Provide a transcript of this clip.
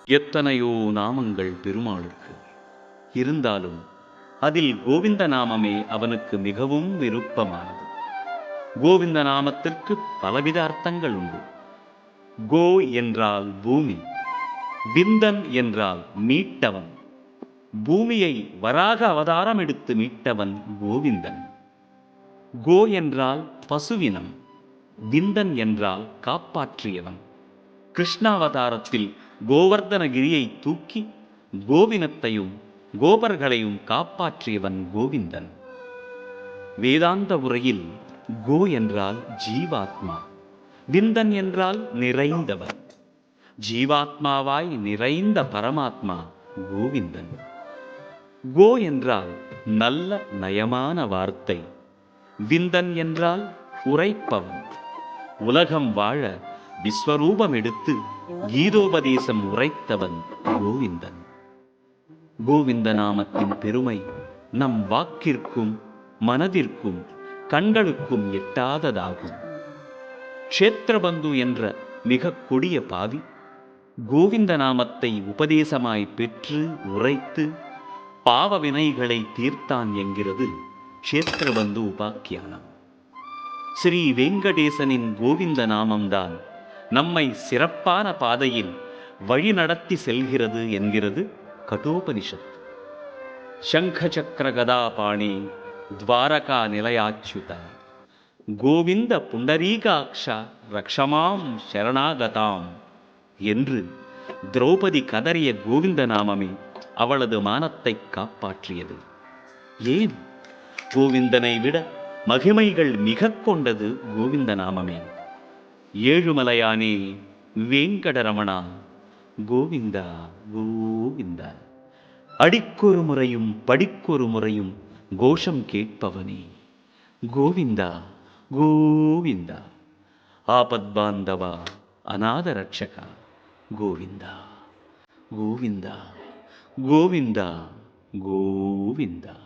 எத்தனையோ நாமங்கள் பெருமாளுக்கு இருந்தாலும் அதில் கோவிந்த நாமமே அவனுக்கு மிகவும் விருப்பமானது. கோவிந்த நாமத்திற்கு பலவித அர்த்தங்கள் உண்டு. கோ என்றால் பூமி, விந்தன் என்றால் மீட்டவன். பூமியை வராக அவதாரம் எடுத்து மீட்டவன் கோவிந்தன். கோ என்றால் பசுவினம், விந்தன் என்றால் காப்பாற்றியவன். கிருஷ்ணாவதாரத்தில் கோவர்தனகிரியை தூக்கி கோவினத்தையும் கோபர்களையும் காப்பாற்றியவன் கோவிந்தன். வேதாந்த உரையில் கோ என்றால் ஜீவாத்மா, விந்தன் என்றால் நிறைந்தவன். ஜீவாத்மாவாய் நிறைந்த பரமாத்மா கோவிந்தன். கோ என்றால் நல்ல நயமான வார்த்தை, விந்தன் என்றால் உரைப்பவன். உலகம் வாழ விஸ்வரூபம் எடுத்து கீதோபதேசம் உரைத்தவன் கோவிந்தன். கோவிந்த நாமத்தின் பெருமை நம் வாக்கிற்கும் மனதிற்கும் கண்களுக்கும் எட்டாததாகும். க்ஷேத்திரபந்து என்ற மிக கொடிய பாவி கோவிந்த நாமத்தை உபதேசமாய் பெற்று உரைத்து பாவ வினைகளை தீர்த்தான் என்கிறது க்ஷேத்திரபந்து உபாக்கியானம். ஸ்ரீ வெங்கடேசனின் கோவிந்த நாமம்தான் நம்மை சிறப்பான பாதையில் வழிநடத்தி செல்கிறது என்கிறது கட்டோபனிஷத். சங்க சக்கர கதாபாணி துவாரகா நிலையாச்சுத கோவிந்த புண்டரீகாக்ஷ ரக்ஷமாம் சரணாகதாம் என்று திரௌபதி கதறிய கோவிந்த நாமமே அவளது மானத்தை காப்பாற்றியது. ஏன்? கோவிந்தனை விட மகிமைகள் மிக கொண்டது கோவிந்த நாமமே. ஏழுமலையானே வேங்கடரமணா கோவிந்தா கோவிந்தா, அடிக்கொரு முறையும் படிக்கொரு முறையும் கோஷம் கேட்பவனே கோவிந்தா கோவிந்தா, ஆபத்பாந்தவா அநாத ரட்சகா கோவிந்தா கோவிந்தா கோவிந்தா கோவிந்தா.